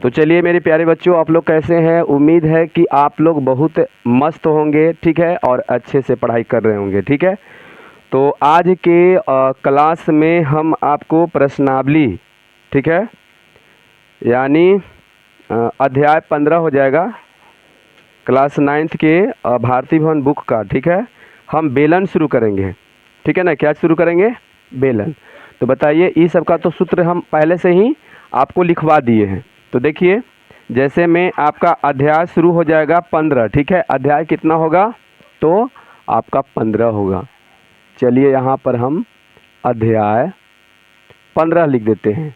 तो चलिए मेरे प्यारे बच्चों, आप लोग कैसे हैं? उम्मीद है कि आप लोग बहुत मस्त होंगे, ठीक है, और अच्छे से पढ़ाई कर रहे होंगे, ठीक है। तो आज के क्लास में हम आपको प्रश्नावली, ठीक है, यानी अध्याय 15 हो जाएगा क्लास 9th के भारती भवन बुक का, ठीक है। हम बेलन शुरू करेंगे, ठीक है ना। क्या शुरू करेंगे? बेलन। तो बताइए, इस सब का तो सूत्र हम पहले से ही आपको लिखवा दिए हैं। तो देखिए, जैसे में आपका अध्याय शुरू हो जाएगा 15, ठीक है। अध्याय कितना होगा? तो आपका 15 होगा। चलिए यहाँ पर हम अध्याय 15 लिख देते हैं,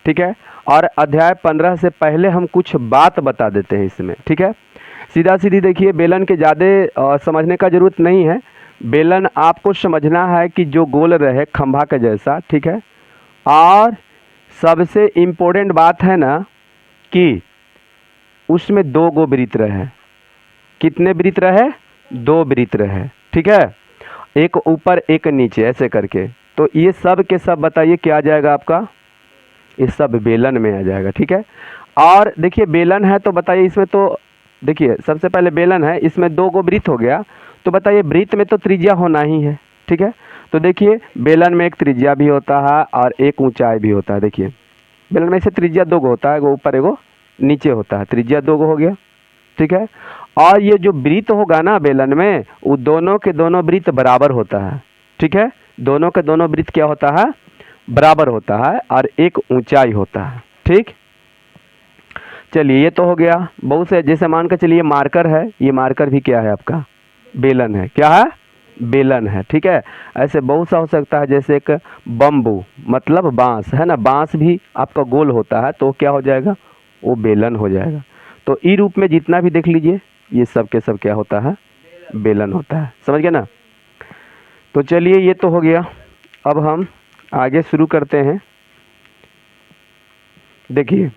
ठीक है। और अध्याय 15 से पहले हम कुछ बात बता देते हैं इसमें, ठीक है। सीधा सीधी देखिए, बेलन के ज़्यादा समझने का ज़रूरत नहीं है। बेलन आपको समझना है कि जो गोल रहे खंभा के जैसा, ठीक है। और सबसे इम्पोर्टेंट बात है ना कि उसमें 2 गो वृत्त रहे। कितने वृत्त रहे? 2 वृत्त रहे, ठीक है। एक ऊपर एक नीचे ऐसे करके। तो ये सब के सब बताइए क्या आ जाएगा आपका? ये सब बेलन में आ जाएगा, ठीक है। और देखिए, बेलन है तो बताइए इसमें, तो देखिए सबसे पहले बेलन है, इसमें 2 गो वृत्त हो गया। तो बताइए वृत्त में तो त्रिज्या होना ही है, ठीक है। तो देखिए, बेलन में एक त्रिज्या भी होता है और एक ऊंचाई भी होता है। देखिए, बेलन में से त्रिज्या 2 गो होता है, एगो ऊपर एगो नीचे होता है। त्रिज्या 2 गो हो गया, ठीक है। और ये जो वृत्त होगा ना बेलन में, वो दोनों के दोनों वृत्त बराबर होता है, ठीक है। दोनों के दोनों वृत्त क्या होता है? बराबर होता है, और एक ऊंचाई होता है, ठीक। चलिए, ये तो हो गया। बहुत से, जैसे मान कर चलिए मार्कर है, ये मार्कर भी क्या है आपका? बेलन है। क्या है? बेलन है, ठीक है। ऐसे बहुत सा हो सकता है, जैसे एक बम्बू मतलब बांस है ना, बांस भी आपका गोल होता है, तो क्या हो जाएगा? वो बेलन हो जाएगा। तो ई रूप में जितना भी देख लीजिए, ये सब के सब क्या होता है? बेलन होता है। समझ गए ना। तो चलिए, ये तो हो गया। अब हम आगे शुरू करते हैं। देखिए,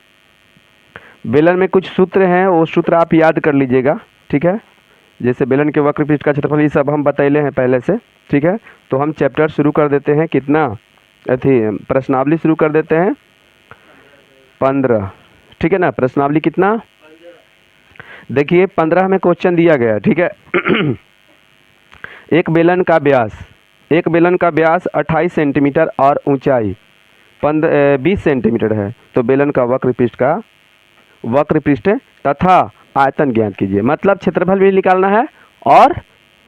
बेलन में कुछ सूत्र हैं, वो सूत्र आप याद कर लीजिएगा, ठीक है। जैसे बेलन के वक्र पृष्ठ का क्षेत्रफल, ये सब हम बतैले हैं पहले से, ठीक है। तो हम चैप्टर शुरू कर देते हैं। कितना? प्रश्नावली शुरू कर देते हैं 15, ठीक है ना। प्रश्नावली कितना? देखिए 15 में क्वेश्चन दिया गया, ठीक है। एक बेलन का व्यास 28 सेंटीमीटर और ऊंचाई 20 सेंटीमीटर है। तो बेलन का वक्र पृष्ठ तथा आयतन ज्ञात कीजिए। मतलब क्षेत्रफल भी निकालना है और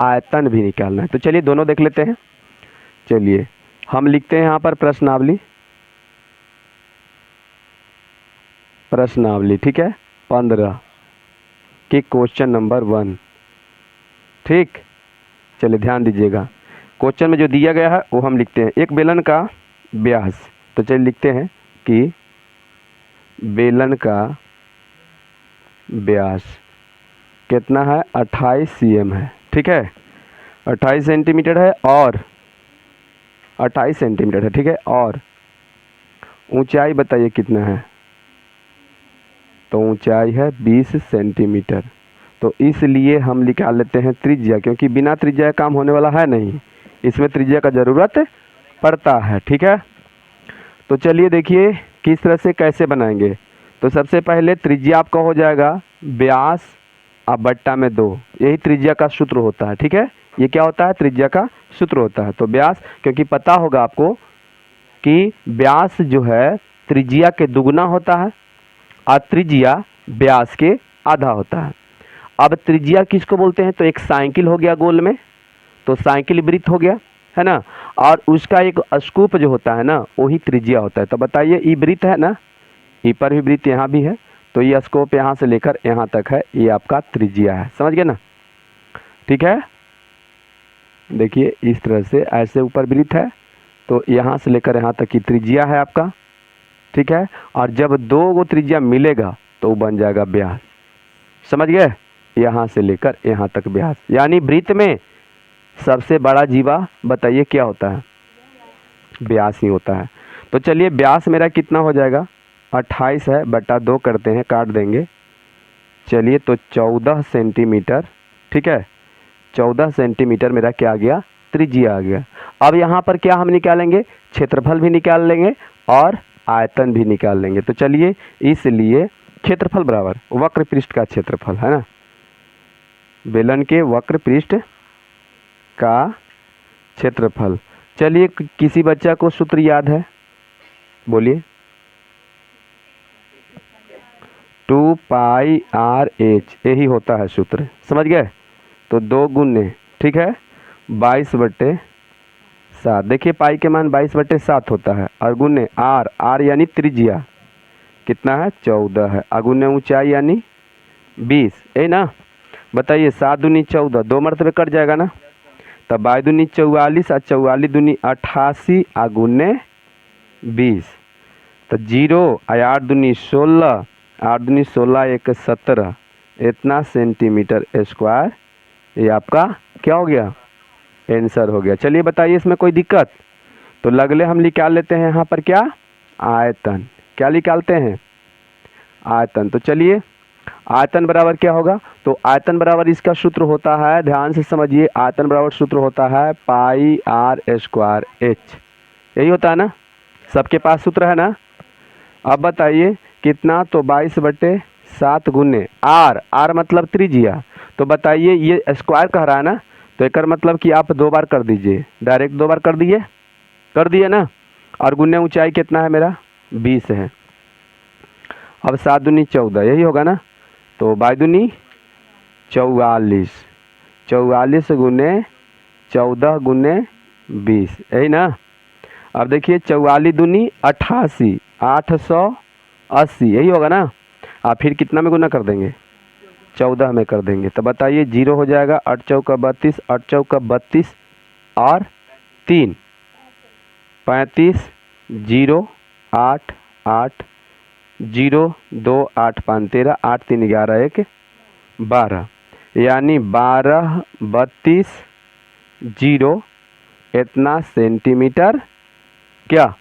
आयतन भी निकालना है। तो चलिए दोनों देख लेते हैं। चलिए हम लिखते हैं यहाँ पर प्रश्नावली, ठीक है। 15 की क्वेश्चन नंबर 1, ठीक। चलिए ध्यान दीजिएगा, क्वेश्चन में जो दिया गया है वो हम लिखते हैं। एक बेलन का व्यास, तो चलिए लिखते हैं कि बेलन का व्यास कितना है? 28 cm है, ठीक है। 28 सेंटीमीटर है और 28 सेंटीमीटर है, ठीक है। और ऊंचाई बताइए कितना है? तो ऊंचाई है 20 सेंटीमीटर। तो इसलिए हम निकाल लेते हैं त्रिज्या, क्योंकि बिना त्रिज्या काम होने वाला है नहीं, इसमें त्रिज्या का ज़रूरत पड़ता है, ठीक है। तो चलिए देखिए किस तरह से कैसे बनाएंगे। तो सबसे पहले त्रिज्या आपका हो जाएगा व्यास अब बट्टा में 2, यही त्रिज्या का सूत्र होता है, ठीक है। ये क्या होता है? त्रिज्या का सूत्र होता है। तो व्यास, क्योंकि पता होगा आपको कि व्यास जो है त्रिज्या के दुगुना होता है और त्रिज्या व्यास के आधा होता है। अब त्रिज्या किसको बोलते हैं? तो एक साइकिल हो गया गोल में, तो साइकिल वृत्त हो गया, है ना। और उसका एक स्कूप जो होता है ना, वही त्रिज्या होता है। तो बताइए, ये वृत्त है ना, ई पर भी वृत्त यहाँ भी है, तो ये स्कोप यहाँ से लेकर यहाँ तक है, ये आपका त्रिज्या है। समझ गए ना, ठीक है। देखिए इस तरह से, ऐसे ऊपर वृत्त है, तो यहाँ से लेकर यहाँ तक की त्रिज्या है आपका, ठीक है। और जब 2 गो त्रिज्या मिलेगा तो वो बन जाएगा व्यास। समझ गए? यहाँ से लेकर यहाँ तक व्यास, यानी वृत्त में सबसे बड़ा जीवा बताइए क्या होता है? व्यास ही होता है। तो चलिए व्यास मेरा कितना हो जाएगा? 28 है बटा 2 करते हैं, काट देंगे। चलिए तो 14 सेंटीमीटर, ठीक है। 14 सेंटीमीटर मेरा क्या आ गया? त्रिज्या आ गया। अब यहाँ पर क्या हम निकालेंगे? क्षेत्रफल भी निकाल लेंगे और आयतन भी निकाल लेंगे। तो चलिए, इसलिए क्षेत्रफल बराबर वक्र पृष्ठ का क्षेत्रफल, है ना, बेलन के वक्र पृष्ठ का क्षेत्रफल। चलिए किसी बच्चा को सूत्र याद है, बोलिए। 2πr/h यही होता है सूत्र, समझ गए। तो 2 गुने, ठीक है, 22/7। देखिए पाई के मान 22/7 होता है, और गुने r यानी त्रिज्या कितना है 14 है, अगुने ऊंचाई यानी 20 है ना। बताइए 7 दूनी 14, 2 मरतबे कट जाएगा ना, तब 22 दूनी 44 और 44 दूनी 88 अगुने 20, तो 0 और 8 दूनी 16, 8 दूनी 16 1 17, इतना सेंटीमीटर स्क्वायर, ये आपका क्या हो गया, आंसर हो गया। चलिए बताइए इसमें कोई दिक्कत, तो लगले हम निकाल लेते हैं यहाँ पर क्या, आयतन। क्या निकालते हैं, आयतन। तो चलिए आयतन बराबर क्या होगा, तो आयतन बराबर इसका सूत्र होता है, ध्यान से समझिए, आयतन बराबर सूत्र होता है πr²h, यही होता है ना, सबके पास सूत्र है ना। अब बताइए कितना, तो 22/7 गुने r मतलब त्रिज्या, तो बताइए ये स्क्वायर कह रहा है ना, तो एक मतलब कि आप 2 बार कर दीजिए, डायरेक्ट 2 बार कर दिए ना, और गुने ऊंचाई कितना है मेरा 20 है। अब 7 दूनी 14 यही होगा ना, तो 22 दूनी 44, 44 गुने 14 गुने 20 यही ना। अब देखिए 44 दूनी 88, 880 यही होगा ना। आप फिर कितना में गुना कर देंगे, 14 में कर देंगे, तो बताइए 0 हो जाएगा, 8 चौका 32, 8 चौका 32 और 3 35, 0 8 8 0 2 8 5 13, 8 3 11 1 12, यानी 12 32 0 इतना सेंटीमीटर क्या,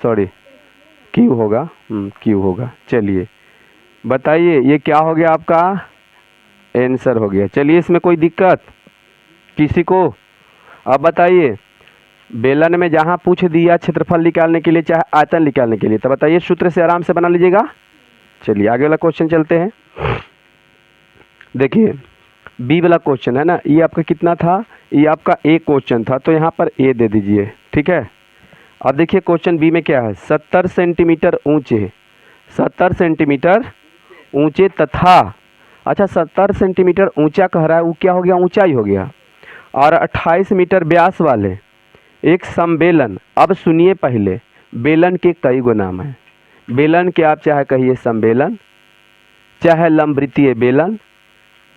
सॉरी क्यू होगा, क्यू होगा। चलिए बताइए ये क्या हो गया, आपका आंसर हो गया। चलिए इसमें कोई दिक्कत किसी को। अब बताइए बेलन में जहाँ पूछ दिया क्षेत्रफल निकालने के लिए चाहे आयतन निकालने के लिए, तो बताइए सूत्र से आराम से बना लीजिएगा। चलिए आगे वाला क्वेश्चन चलते हैं। देखिए बी वाला क्वेश्चन है ना, ये आपका कितना था, ये आपका ए क्वेश्चन था, तो यहाँ पर ए दे दीजिए, ठीक है। अब देखिए क्वेश्चन बी में क्या है, 70 सेंटीमीटर ऊंचे, 70 सेंटीमीटर ऊंचे तथा, अच्छा 70 सेंटीमीटर ऊंचा कह रहा है, वो क्या हो गया, ऊंचाई हो गया, और 28 मीटर व्यास वाले एक समबेलन। अब सुनिए पहले, बेलन के कई गो नाम है, बेलन के आप चाहे कहिए समबेलन, चाहे लंबवृत्तीय बेलन,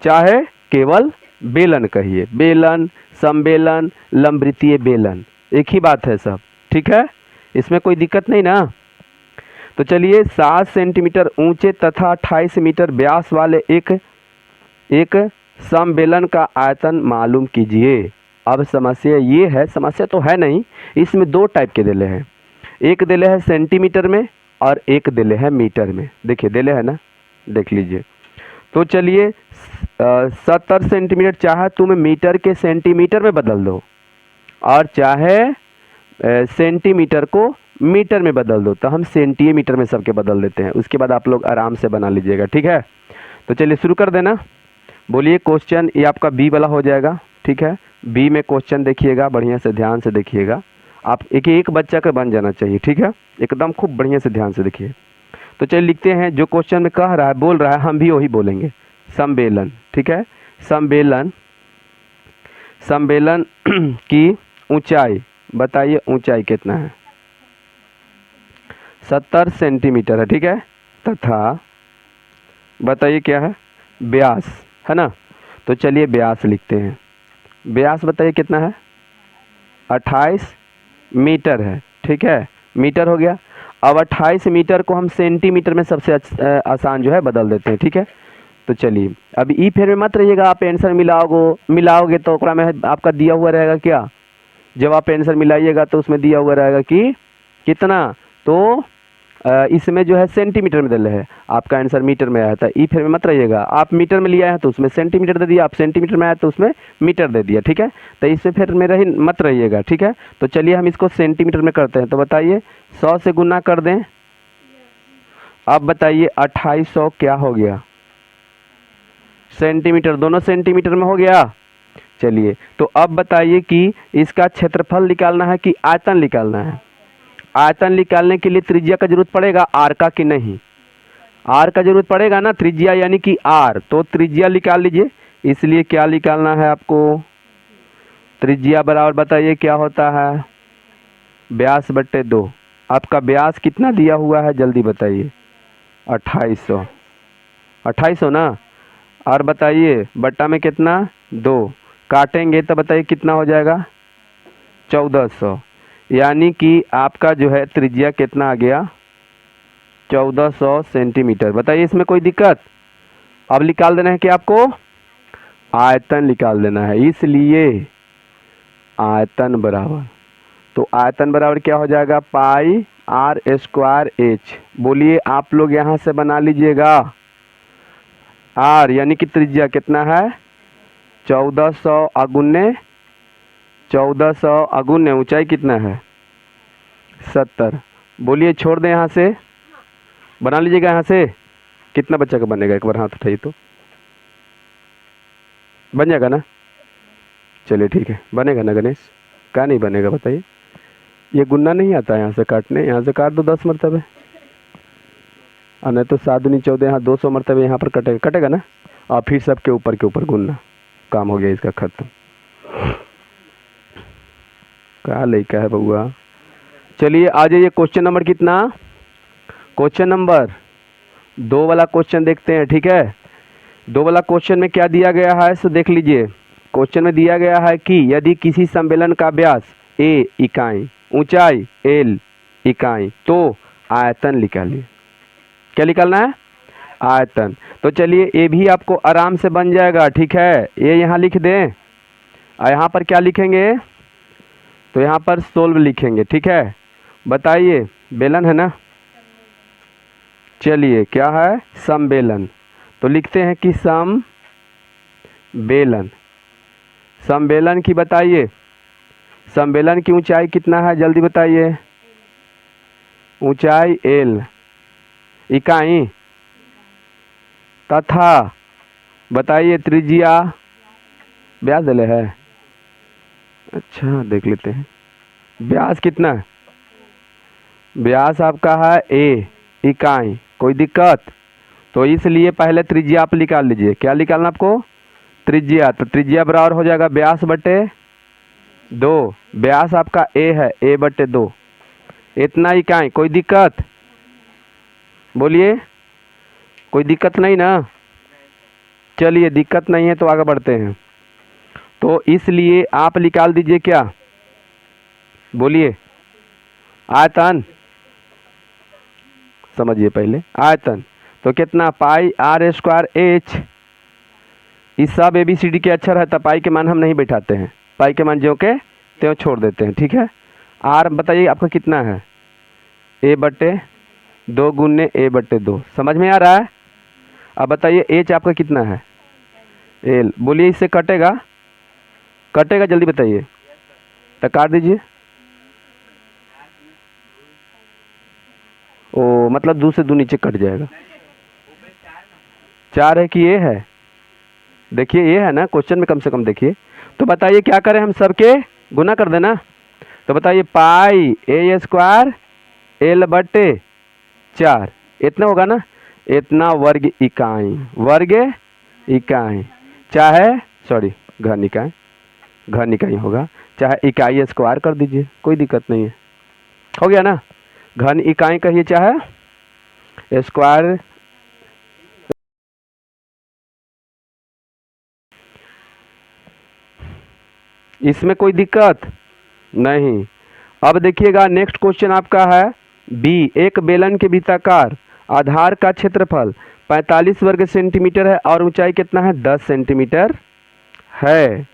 चाहे केवल बेलन कहिए, बेलन समबेलन लंबवृत्तीय बेलन एक ही बात है सब, ठीक है, इसमें कोई दिक्कत नहीं ना। तो चलिए 7 सेंटीमीटर ऊंचे तथा 28 मीटर व्यास वाले एक समबेलन का आयतन मालूम कीजिए। अब समस्या ये है, समस्या तो है नहीं, इसमें 2 टाइप के दिले हैं, एक दिले है सेंटीमीटर में और एक दिले है मीटर में। देखिए दिले है ना, देख लीजिए। तो चलिए 70 सेंटीमीटर चाहे तुम मीटर के सेंटीमीटर में बदल दो, और चाहे सेंटीमीटर को मीटर में बदल दो, तो हम सेंटीमीटर में सबके बदल देते हैं, उसके बाद आप लोग आराम से बना लीजिएगा, ठीक है। तो चलिए शुरू कर देना। बोलिए क्वेश्चन ये आपका बी वाला हो जाएगा, ठीक है। बी में क्वेश्चन देखिएगा, बढ़िया से ध्यान से देखिएगा, आप एक बच्चा का बन जाना चाहिए, ठीक है, एकदम खूब बढ़िया से ध्यान से देखिए। तो चलिए लिखते हैं, जो क्वेश्चन में कह रहा है बोल रहा है हम भी वही बोलेंगे, समबेलन, ठीक है। समबेलन, समबेलन की ऊंचाई बताइए, ऊंचाई कितना है, 70 सेंटीमीटर है, ठीक है, तथा बताइए क्या है, व्यास है ना। तो चलिए व्यास लिखते हैं, व्यास बताइए कितना है, 28 मीटर है, ठीक है, मीटर हो गया। अब 28 मीटर को हम सेंटीमीटर में सबसे आसान जो है बदल देते हैं, ठीक है। तो चलिए अब ई फेर में मत रहिएगा, आप आंसर मिलाओगे तो ओकरा में आपका दिया हुआ रहेगा क्या, जब आप आंसर मिलाइएगा तो उसमें दिया हुआ रहेगा कि कितना, तो इसमें जो है सेंटीमीटर में दे है, आपका आंसर मीटर में आया था। ई फिर में मत रहिएगा, आप मीटर में लिया है तो उसमें सेंटीमीटर दे दिया, आप सेंटीमीटर में आया तो उसमें मीटर दे दिया, ठीक है। तो इसमें फिर में मत रहिएगा, ठीक है। तो चलिए हम इसको सेंटीमीटर में करते हैं। तो बताइए 100 से गुना कर दें अब बताइए 2800 क्या हो गया सेंटीमीटर, दोनों सेंटीमीटर में हो गया। चलिए तो अब बताइए कि इसका क्षेत्रफल निकालना है कि आयतन निकालना है। आयतन निकालने के लिए त्रिज्या का जरूरत पड़ेगा आर का कि नहीं, आर का जरूरत पड़ेगा ना, त्रिज्या यानी कि आर, तो त्रिज्या निकाल लीजिए। इसलिए क्या निकालना है आपको, त्रिज्या बराबर बताइए क्या होता है, व्यास बट्टे 2। आपका व्यास कितना दिया हुआ है जल्दी बताइए, 2800, 2800 ना, और बताइए बट्टा में कितना 2, काटेंगे तो बताइए कितना हो जाएगा 1400, यानी कि आपका जो है त्रिज्या कितना आ गया 1400 सेंटीमीटर। बताइए इसमें कोई दिक्कत। अब निकाल देना है कि आपको आयतन निकाल देना है, इसलिए आयतन बराबर, तो आयतन बराबर क्या हो जाएगा पाई आर स्क्वायर एच। बोलिए आप लोग यहाँ से बना लीजिएगा, आर यानी कि त्रिज्या कितना है 1400 अगुन्ने 1400 अगुन्ने ऊंचाई कितना है 70। बोलिए छोड़ दें यहाँ से, बना लीजिएगा यहाँ से, कितना बच्चा का बनेगा एक बार हाथ उठाइए तो, बन जाएगा ना। चलिए ठीक है, बनेगा ना गणेश, क्या नहीं बनेगा बताइए। ये गुन्ना नहीं आता यहाँ से काटने, यहाँ से काट दो 10 मरतबे, और नहीं तो 7 दूनी 14, यहाँ 200 मरतबे यहाँ पर कटेगा, कटेगा ना, और फिर सबके ऊपर के ऊपर गुन्ना, काम हो गया इसका खत्म। क्या लड़का है बउआ। चलिए आ जाइए क्वेश्चन नंबर कितना, क्वेश्चन नंबर 2 वाला क्वेश्चन देखते हैं। ठीक है, 2 वाला क्वेश्चन में क्या दिया गया है सो देख लीजिए। क्वेश्चन में दिया गया है कि यदि किसी सम्मेलन का व्यास a इकाई, ऊंचाई l इकाई, तो आयतन निकालिए। क्या निकालना है आयतन। तो चलिए ये भी आपको आराम से बन जाएगा। ठीक है, ये यहाँ लिख दें, और यहाँ पर क्या लिखेंगे, तो यहाँ पर सोल्व लिखेंगे। ठीक है, बताइए बेलन है ना, चलिए क्या है समबेलन, तो लिखते हैं कि समबेलन, समबेलन की बताइए, समबेलन की ऊंचाई कितना है जल्दी बताइए, ऊंचाई l इकाई, तथा बताइए त्रिज्या, व्यास दले है, अच्छा देख लेते हैं व्यास कितना है, व्यास आपका है a इकाई, कोई दिक्कत। तो इसलिए पहले त्रिज्या आप निकाल लीजिए। क्या निकालना आपको त्रिज्या, तो त्रिज्या बराबर हो जाएगा व्यास बटे 2, व्यास आपका a है a बटे 2, इतना इकाई, कोई दिक्कत बोलिए, कोई दिक्कत नहीं ना। चलिए दिक्कत नहीं है तो आगे बढ़ते हैं। तो इसलिए आप निकाल दीजिए क्या, बोलिए आयतन, समझिए पहले आयतन, तो कितना पाई आर स्क्वायर एच, इस सब ABCD के अक्षर है, तो पाई के मान हम नहीं बैठाते हैं, पाई के मान जो के त्यों छोड़ देते हैं। ठीक है, आर बताइए आपका कितना है a बटे 2 गुन्ने a बटे 2, समझ में आ रहा है। अब बताइए एच आपका कितना है l, बोलिए इससे कटेगा, कटेगा जल्दी बताइए, तो काट दीजिए। ओ मतलब 2 से 2 नीचे कट जाएगा, 4 है कि ये है, देखिए ये है ना क्वेश्चन में, कम से कम देखिए। तो बताइए क्या करें, हम सबके गुना कर देना, तो बताइए पाई a स्क्वायर l बटे 4, इतना होगा ना, इतना वर्ग इकाई, वर्ग इकाई, चाहे सॉरी घन इकाई, घन इकाई होगा, चाहे इकाई स्क्वायर कर दीजिए, कोई दिक्कत नहीं है, हो गया ना, घन इकाई कहिए चाहे स्क्वायर, इसमें कोई दिक्कत नहीं। अब देखिएगा नेक्स्ट क्वेश्चन आपका है बी, एक बेलन के वृत्ताकार आधार का क्षेत्रफल 45 वर्ग सेंटीमीटर है और ऊंचाई कितना है 10 सेंटीमीटर है,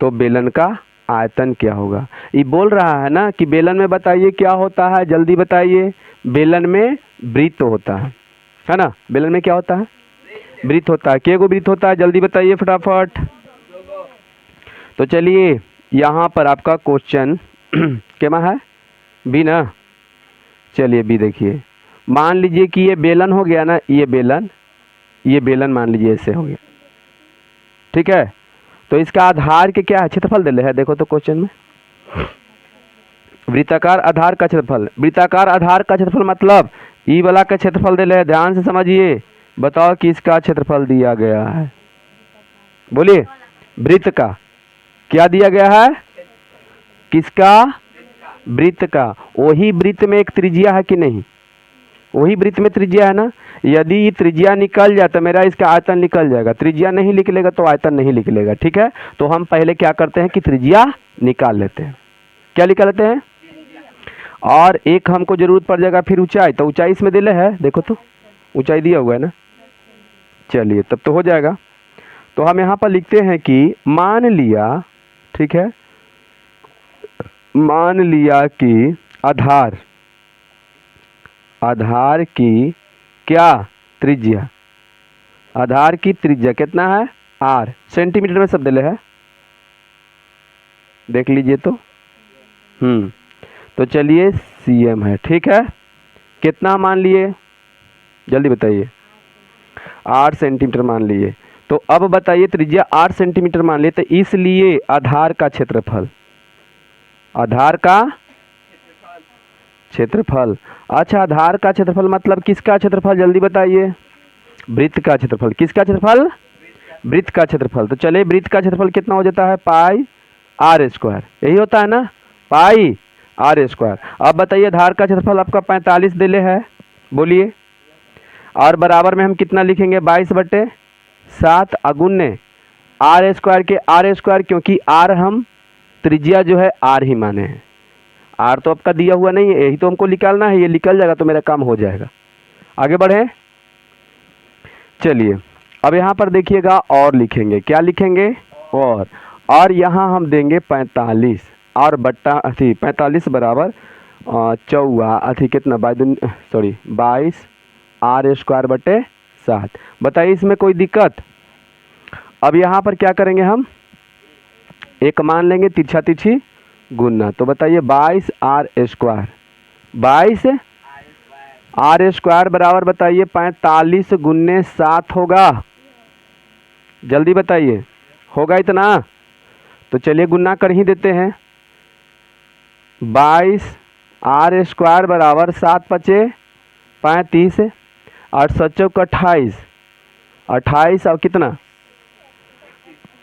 तो बेलन का आयतन क्या होगा। ये बोल रहा है ना कि बेलन में बताइए क्या होता है, जल्दी बताइए। बेलन में वृत्त होता है ना, बेलन में क्या होता है वृत्त होता है, केगो वृत्त होता है जल्दी बताइए फटाफट। तो चलिए यहाँ पर आपका क्वेश्चन क्या है बी ना, चलिए बी देखिए, मान लीजिए कि ये बेलन हो गया ना, ये बेलन मान लीजिए ऐसे हो गया, ठीक है। तो इसका आधार के क्या है, क्षेत्रफल दे है, देखो तो क्वेश्चन में, वृत्ताकार आधार का क्षेत्रफल। वृत्ताकार आधार का क्षेत्रफल मतलब ई वाला का क्षेत्रफल दे है, ध्यान से समझिए। बताओ कि इसका क्षेत्रफल दिया गया है, बोलिए। वृत्त का क्या दिया गया है, किसका, वृत्त का। वही वृत्त में एक त्रिज्या है कि नहीं, वही वृत्त में त्रिज्या है ना। यदि ये त्रिज्या निकल जाए तो मेरा इसका आयतन निकल जाएगा, त्रिज्या नहीं निकलेगा तो आयतन नहीं निकलेगा, ठीक है। तो हम पहले क्या करते हैं कि त्रिज्या निकाल लेते हैं। क्या निकाल लेते हैं, और एक हमको जरूरत पड़ जाएगा फिर ऊंचाई, तो ऊंचाई इसमें दिले है, देखो तो ऊंचाई दिया हुआ है ना। चलिए तब तो हो जाएगा। तो हम यहाँ पर लिखते हैं कि मान लिया, ठीक है, मान लिया कि आधार की क्या त्रिज्या, आधार की त्रिज्या कितना है, आर, सेंटीमीटर में सब दिले है, देख लीजिए तो। तो चलिए सीएम है, ठीक है। कितना मान लिए, जल्दी बताइए, 8 सेंटीमीटर मान लिए। तो अब बताइए त्रिज्या 8 सेंटीमीटर मान लिए, तो इसलिए आधार का क्षेत्रफल, आधार का क्षेत्रफल। अच्छा, आधार का क्षेत्रफल मतलब किसका क्षेत्रफल, जल्दी बताइए। वृत्त का क्षेत्रफल। किसका क्षेत्रफल, वृत्त का क्षेत्रफल। तो चलिए वृत्त का क्षेत्रफल कितना हो जाता है, पाई आर स्क्वायर, यही होता है ना, पाई आर स्क्वायर। अब बताइए आधार का क्षेत्रफल आपका 45 दिले है, बोलिए। और बराबर में हम कितना लिखेंगे, 22/7 अगुण्य आर स्क्वायर के आर स्क्वायर, क्योंकि आर हम त्रिज्या जो है आर ही माने हैं, आर तो आपका दिया हुआ नहीं है, यही तो हमको निकालना है, ये निकल जाएगा तो मेरा काम हो जाएगा। आगे बढ़े, चलिए अब यहाँ पर देखिएगा और लिखेंगे, क्या लिखेंगे, और यहाँ हम देंगे 45 और बट्टा 45 बराबर 4 कितना 22 आर स्क्वायर बटे 7। बताइए इसमें कोई दिक्कत। अब यहाँ पर क्या करेंगे, हम एक मान लेंगे तिरछा तिरछी गुना, तो बताइए 22 आर स्क्वायर, 22 आर स्क्वायर बराबर बताइए 45 गुने 7 होगा, जल्दी बताइए, होगा इतना। तो चलिए गुना कर ही देते हैं, 22 आर स्क्वायर बराबर 7 पचे 35 और 7 चौक 28 और कितना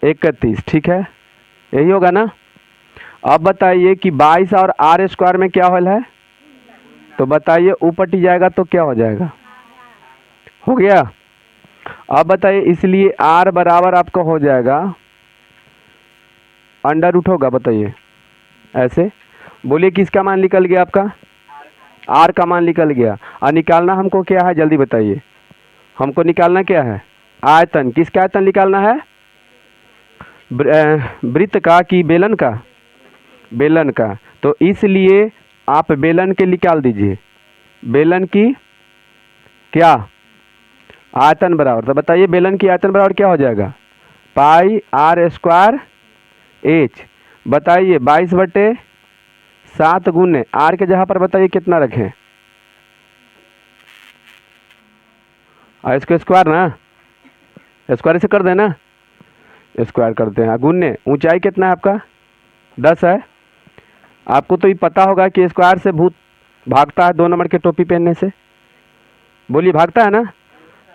31, ठीक है, यही होगा ना। अब बताइए कि 22 और आर स्क्वायर में क्या होल है, तो बताइए ऊपर टी जाएगा तो क्या हो जाएगा, हो गया। अब बताइए इसलिए आर बराबर आपका हो जाएगा अंडर रूट होगा, बताइए ऐसे, बोलिए किसका मान निकल गया आपका, आर का मान निकल गया। और निकालना हमको क्या है, जल्दी बताइए, हमको निकालना क्या है, आयतन। किसका आयतन निकालना है, वृत्त का कि बेलन का, बेलन का। तो इसलिए आप बेलन के निकाल दीजिए, बेलन की क्या आयतन बराबर, तो बताइए बेलन की आयतन बराबर क्या हो जाएगा, पाई आर स्क्वायर एच। बताइए 22/7 गुने आर के जगह पर बताइए कितना रखें, और इसको स्क्वायर ना, स्क्वायर से कर देना, स्क्वायर करते हैं। गुने ऊंचाई कितना है आपका 10 है। आपको तो ये पता होगा कि स्क्वायर से भूत भागता है 2 नंबर के टोपी पहनने से, बोलिए भागता है ना।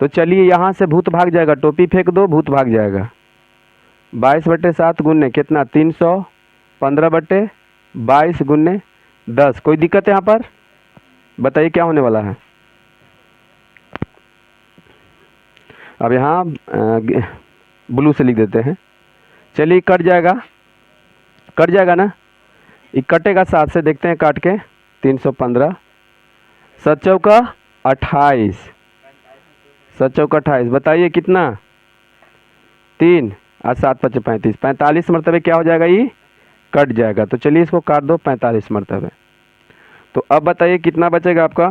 तो चलिए यहाँ से भूत भाग जाएगा, टोपी फेंक दो भूत भाग जाएगा। 22/7 गुने कितना 315/22 गुने 10। कोई दिक्कत है यहाँ पर, बताइए क्या होने वाला है। अब यहाँ ब्लू से लिख देते हैं, चलिए कट जाएगा, कट जाएगा ना, ये कटेगा 7 से, देखते हैं काट के, 315 7 चौका 28, 7 चौका 28, बताइए कितना 3 और 7 5 35, 45 मरतबे क्या हो जाएगा, ये कट जाएगा। तो चलिए इसको काट दो 45 मरतबे। तो अब बताइए कितना बचेगा आपका,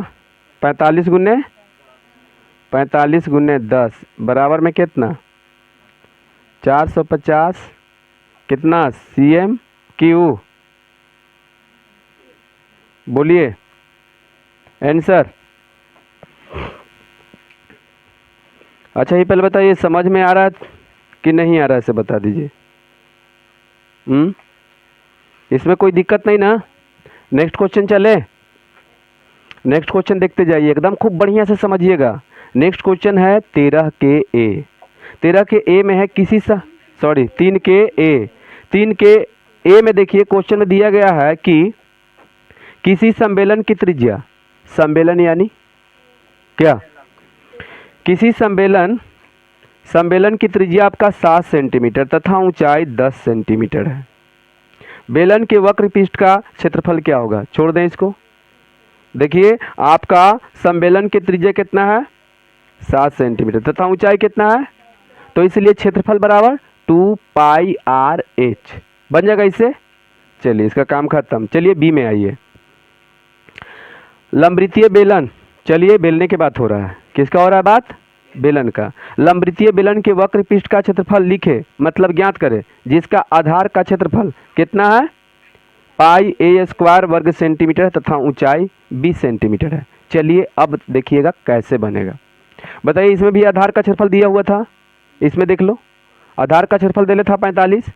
45 गुने 10 बराबर में कितना 450 कितना CM क्यू, बोलिए आंसर अच्छा ये पहले बताइए, समझ में आ रहा है कि नहीं आ रहा है, इसे बता दीजिए। इसमें कोई दिक्कत नहीं ना? नेक्स्ट क्वेश्चन चले। नेक्स्ट क्वेश्चन देखते जाइए, एकदम खूब बढ़िया से समझिएगा। नेक्स्ट क्वेश्चन है 13 के ए। 13 के ए में है सॉरी 3 के ए। 3 के ए में देखिए क्वेश्चन में दिया गया है कि किसी सम्मेलन की त्रिज्या, सम्मेलन यानी क्या, किसी सम्मेलन की त्रिज्या आपका 7 सेंटीमीटर तथा ऊंचाई 10 सेंटीमीटर है। बेलन के वक्र पृष्ठ का क्षेत्रफल क्या होगा? छोड़ दें इसको। देखिए आपका सम्मेलन की त्रिज्या कितना है? 7 सेंटीमीटर तथा ऊंचाई कितना है? तो इसलिए क्षेत्रफल बराबर 2 पाई आर एच बन जाएगा इससे। चलिए इसका काम खत्म। चलिए बी में आइए। लंबवृत्तीय बेलन, चलिए बेलने की बात हो रहा है। किसका हो रहा है बात? बेलन का। लंबवृत्तीय बेलन के वक्र पृष्ठ का क्षेत्रफल लिखे, मतलब ज्ञात करें, जिसका आधार का क्षेत्रफल कितना है? पाई ए स्क्वायर वर्ग सेंटीमीटर तथा ऊंचाई 20 सेंटीमीटर है। चलिए अब देखिएगा कैसे बनेगा। बताइए, इसमें भी आधार का क्षेत्रफल दिया हुआ था, इसमें देख लो आधार का क्षेत्रफल दे था 45,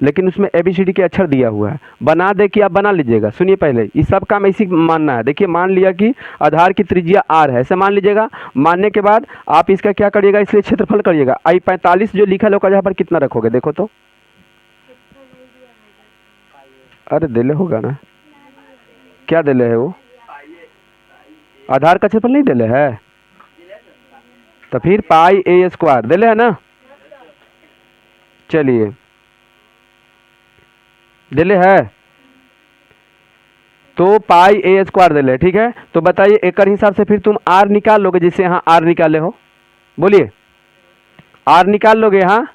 लेकिन उसमें ABCD के अक्षर दिया हुआ है। बना दे कि आप बना लीजिएगा। सुनिए पहले, इस सब काम ऐसी मानना है। देखिए मान लिया कि आधार की त्रिज्या r है, ऐसे मान लीजिएगा। मानने के बाद आप इसका क्या करिएगा, इसलिए क्षेत्रफल करिएगा। आई 45 जो लिखा होगा यहाँ पर कितना रखोगे? देखो तो, अरे दिले होगा ना, क्या दिले है वो? आधार का क्षेत्रफल नहीं दिले है तो फिर पाई ए स्क्वायर दिले है ना। चलिए दिले है तो पाई ए स्क्वायर दिले, ठीक है। तो बताइए एक हिसाब से फिर तुम आर निकाल लोगे, जिससे यहाँ आर निकाले हो। बोलिए आर निकाल लोगे यहाँ।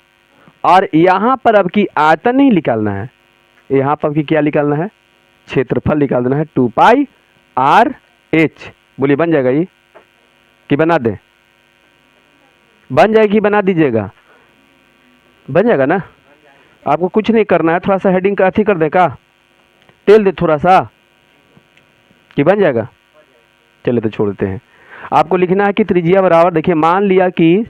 और यहाँ पर अब की आयतन नहीं निकालना है, यहाँ पर अब की क्या निकालना है? क्षेत्रफल निकाल देना है। 2 पाई आर एच। बोलिए बन जाएगा ये कि बना दे? बन जाएगी, बना दीजिएगा। बन जाएगा ना? आपको कुछ नहीं करना है, थोड़ा सा हेडिंग का अथी कर दे का, तेल दे थोड़ा सा, कि बन जाएगा। चलिए तो छोड़ देते हैं। आपको लिखना है कि त्रिज्या बराबर, देखिए मान लिया कि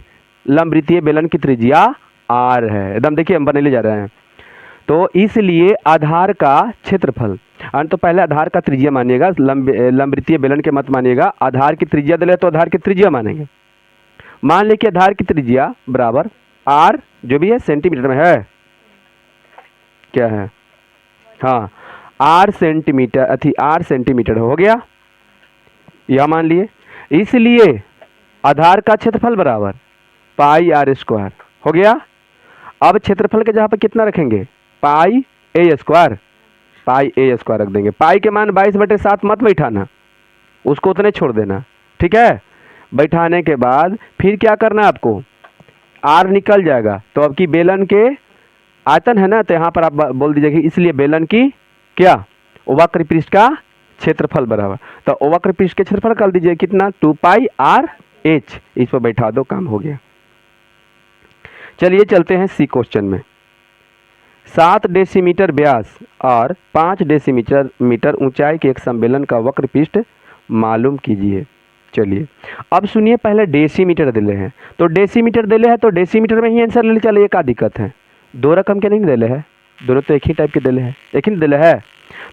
लंबवृत्तीय बेलन की त्रिज्या r है, एकदम देखिए हम बनने जा रहे हैं। तो इसलिए आधार का क्षेत्रफल, तो पहले आधार का त्रिज्या मानिएगा, लंबवृत्तीय बेलन के मत मानिएगा। आधार की त्रिज्या दिले तो आधार की त्रिज्या मानेंगे। मान लें कि आधार की त्रिज्या बराबर r जो भी है सेंटीमीटर में है, क्या है? हाँ r सेंटीमीटर हो गया, यह मान लिए। इसलिए आधार का क्षेत्रफल बराबर पाई आर स्क्वायर हो गया। अब क्षेत्रफल के जगह पर कितना रखेंगे? पाई ए स्क्वायर रख देंगे। पाई के मान 22/7 मत बैठाना, उसको उतने छोड़ देना, ठीक है। बैठाने के बाद फिर क्या करना है आपको? आर निकल जाएगा। तो अब की बेलन के आयतन है ना, तो यहाँ पर आप बोल दीजिए इसलिए बेलन की क्या? वक्र पृष्ठ का क्षेत्रफल बराबर, तो वक्र पृष्ठ के क्षेत्रफल कर दीजिए कितना? 2 पाई आर एच। इस पर बैठा दो, काम हो गया। चलिए चलते हैं सी क्वेश्चन में। 7 डेसीमीटर व्यास और 5 डेसीमीटर ऊंचाई के एक सम्मेलन का वक्र पृष्ठ मालूम कीजिए। चलिए अब सुनिए, पहले डेसीमीटर दिले हैं, तो डेसीमीटर दिले हैं तो डेसीमीटर में ही आंसर ले चलिए। क्या दिक्कत है? 2 रकम के नहीं दिले है, दोनों तो एक ही टाइप के दिले हैं, एक ही दिले है।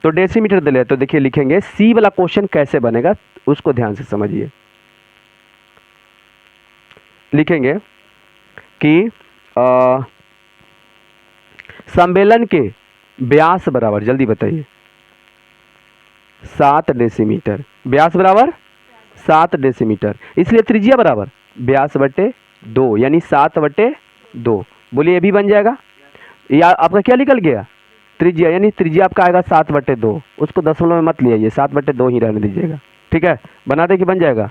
तो डेसीमीटर दिले है, तो देखिए लिखेंगे। सी वाला क्वेश्चन कैसे बनेगा उसको ध्यान से समझिए। लिखेंगे कि सम्मेलन के व्यास बराबर, जल्दी बताइए, 7 डेसीमीटर। व्यास बराबर 7 डेसीमीटर, इसलिए त्रिज्या बराबर व्यास बटे 2, यानी 7/2। बोलिए ये भी बन जाएगा। या आपका क्या निकल गया? त्रिज्या, यानी त्रिज्या आपका आएगा 7/2। उसको दशमलव में मत लिया, 7/2 ही रहने दीजिएगा, ठीक है। बना दे कि बन जाएगा?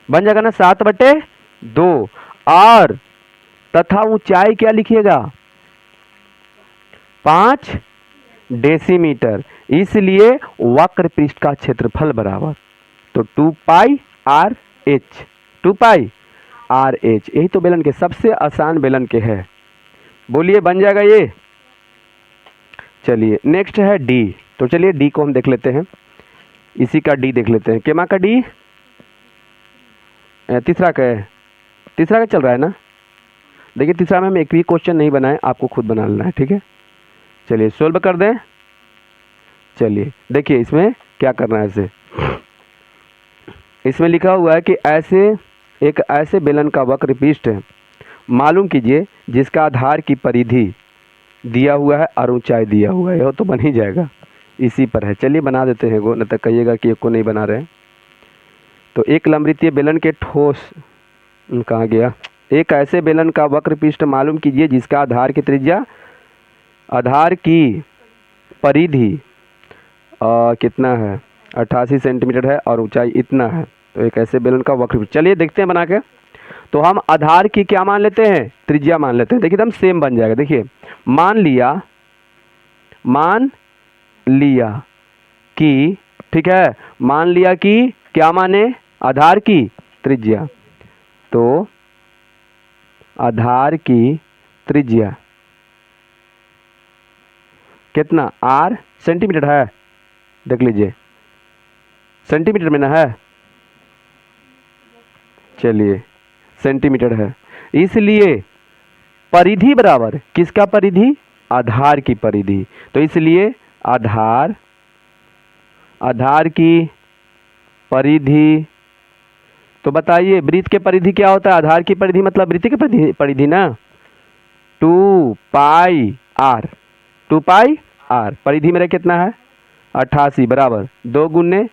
बन जाएगा ना, 7/2। और तथा ऊंचाई क्या लिखिएगा? 5 डेसीमीटर, इसलिए वक्र पृष्ठ का क्षेत्रफल बराबर, तो 2 पाई आर एच। 2 पाई आर एच, यही तो बेलन के सबसे आसान बेलन के है। बोलिए बन जाएगा ये। चलिए नेक्स्ट है डी। तो चलिए डी को हम देख लेते हैं, इसी का डी देख लेते हैं। केमा का डी? तीसरा का है, तीसरा का चल रहा है ना। देखिए तीसरा में हम एक भी क्वेश्चन नहीं बनाए, आपको खुद बना लेना है, ठीक है। चलिए सोल्व कर दें। चलिए देखिए इसमें क्या करना है। इसे इसमें लिखा हुआ है कि एक ऐसे बेलन का वक्र पृष्ठ है, मालूम कीजिए जिसका आधार की परिधि दिया हुआ है और ऊंचाई दिया हुआ है। यह तो बन ही जाएगा, इसी पर है। चलिए बना देते हैं, न तो कहिएगा कि एक को नहीं बना रहे। तो एक लंबवृत्तीय बेलन के ठोस कहाँ गया, एक ऐसे बेलन का वक्र पृष्ठ मालूम कीजिए जिसका आधार की त्रिज्या, आधार की परिधि कितना है 88 सेंटीमीटर है और ऊंचाई इतना है। तो एक ऐसे बेलन का वक्र पृष्ठ, चलिए देखते हैं बना के। तो हम आधार की क्या मान लेते हैं, त्रिज्या मान लेते हैं। देखिए एकदम सेम बन जाएगा। देखिए मान लिया कि, ठीक है, मान लिया कि क्या माने, आधार की त्रिज्या। तो आधार की त्रिज्या कितना, r सेंटीमीटर है, देख लीजिए सेंटीमीटर में ना है, चलिए सेंटीमीटर है। इसलिए परिधि बराबर किसका परिधि, आधार की परिधि। तो इसलिए आधार की परिधि, तो बताइए वृत्त के परिधि क्या होता है, आधार की परिधि मतलब वृत्त की परिधि ना, 2 पाई r, 2 पाई r। परिधि मेरा कितना है 88 बराबर 2 गुने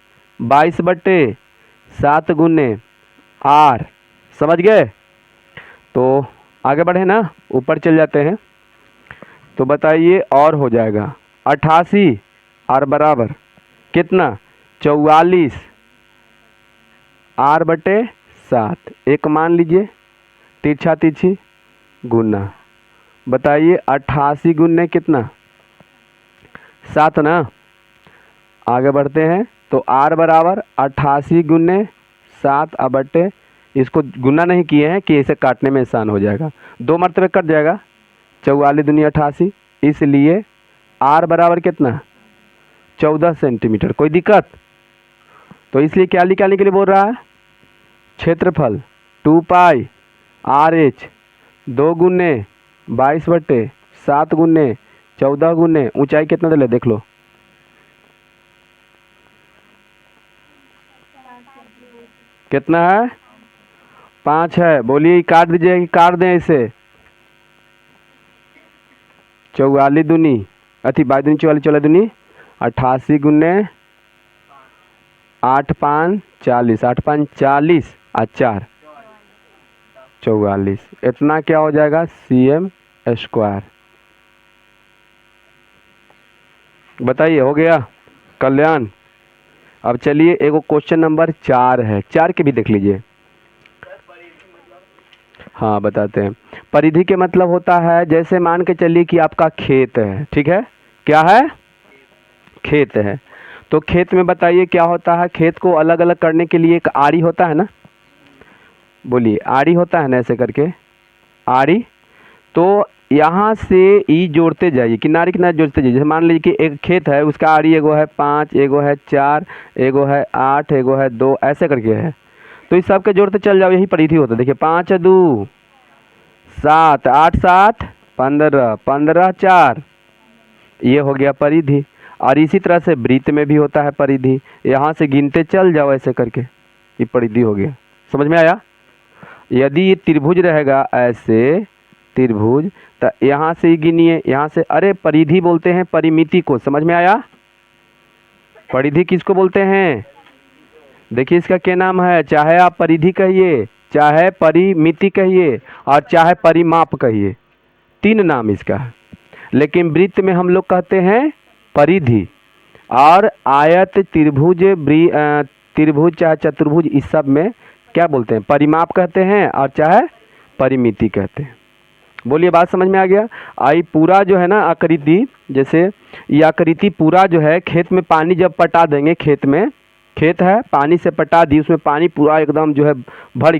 22/7 गुने r। समझ गए। तो आगे बढ़े ना, ऊपर चल जाते हैं। तो बताइए और हो जाएगा 88 r बराबर कितना 44 r/7। एक मान लीजिए तिरछा तिरछी गुना, बताइए 88 गुने कितना 7 ना। आगे बढ़ते हैं तो r बराबर 88 गुने 7 बटे, इसको गुना नहीं किए हैं कि इसे काटने में आसान हो जाएगा, 2 मरतबे कट जाएगा, 44 दूनी 88। इसलिए r बराबर कितना 14 सेंटीमीटर। कोई दिक्कत, तो इसलिए क्या निकालने के लिए बोल रहा है, क्षेत्रफल 2 पाई RH 2 गुने 22/7 गुने 14 गुने ऊंचाई कितना दे, देख लो कितना है 5 है। बोलिए काट दीजिए कि काट दें इसे, 44 दूनी 22 दूनी 44, 14 दूनी 88 गुने 8 5 40, 8 5 40 और 4 44। इतना क्या हो जाएगा cm²। बताइए हो गया कल्याण। अब चलिए एगो क्वेश्चन नंबर 4 है, 4 के भी देख लीजिए। हाँ बताते हैं। परिधि के मतलब होता है, जैसे मान के चलिए कि आपका खेत है, ठीक है, क्या है, खेत है। तो खेत में बताइए क्या होता है, खेत को अलग अलग करने के लिए एक आरी होता है ना, बोलिए आरी होता है ना, ऐसे करके आरी। तो यहाँ से ई जोड़ते जाइए, किनारे किनारे जोड़ते जाइए। जैसे मान लीजिए कि एक खेत है, उसका आरी एगो है 5, एगो है 4, एगो है 8, एगो है 2, ऐसे करके है। तो इस सब के जोड़ते चल जाओ, यही परिधि होता है। देखिए 5 2 7, 8 7 15, 15 4, ये हो गया परिधि। और इसी तरह से वृत्त में भी होता है परिधि, यहाँ से गिनते चल जाओ ऐसे करके, ये परिधि हो गया। समझ में आया। यदि ये त्रिभुज रहेगा ऐसे त्रिभुज, तो यहाँ से ही गिनिए, यहाँ से, अरे परिधि बोलते हैं परिमिति को, समझ में आया। परिधि किसको बोलते हैं, देखिए इसका क्या नाम है, चाहे आप परिधि कहिए, चाहे परिमिति कहिए और चाहे परिमाप कहिए, 3 नाम इसका है। लेकिन वृत्त में हम लोग कहते हैं परिधि, और आयत त्रिभुज त्रिभुज चाहे चतुर्भुज, इस सब में क्या बोलते हैं, परिमाप कहते हैं और चाहे परिमिति कहते हैं। बोलिए बात समझ में आ गया। आई पूरा जो है ना आकृति, जैसे ये आकृति पूरा जो है, खेत में पानी जब पटा देंगे, खेत में, खेत है पानी से पटा दी, उसमें पानी पूरा एकदम जो है भर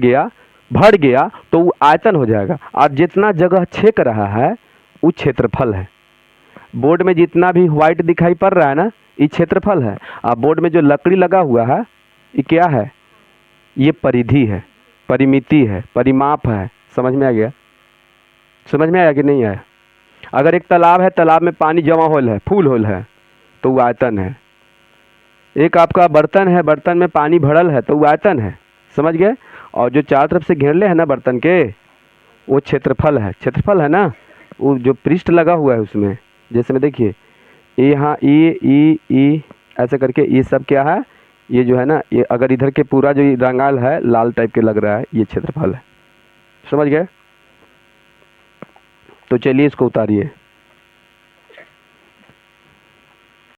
गया तो वो आयतन हो जाएगा। और जितना जगह छेक रहा है वो क्षेत्रफल है। बोर्ड में जितना भी व्हाइट दिखाई पड़ रहा है ना, ये क्षेत्रफल है। और बोर्ड में जो लकड़ी लगा हुआ है ये क्या है, ये परिधि है। परिमिति है, परिमाप है। समझ में आ गया? समझ में आया कि नहीं आया? अगर एक तालाब है, तालाब में पानी जमा होल है, फूल होल है, तो वो आयतन है। एक आपका बर्तन है, बर्तन में पानी भरल है, तो वो आयतन है। समझ गए? और जो चारों तरफ से घेरले है ना बर्तन के, वो क्षेत्रफल है। क्षेत्रफल है ना, वो जो पृष्ठ लगा हुआ है उसमें, जैसे में देखिए यहाँ ई ऐसे करके, ये सब क्या है, ये जो है ना, ये अगर इधर के पूरा जो रंगाल है लाल टाइप के लग रहा है, ये क्षेत्रफल है। समझ गए? तो चलिए इसको उतारिए।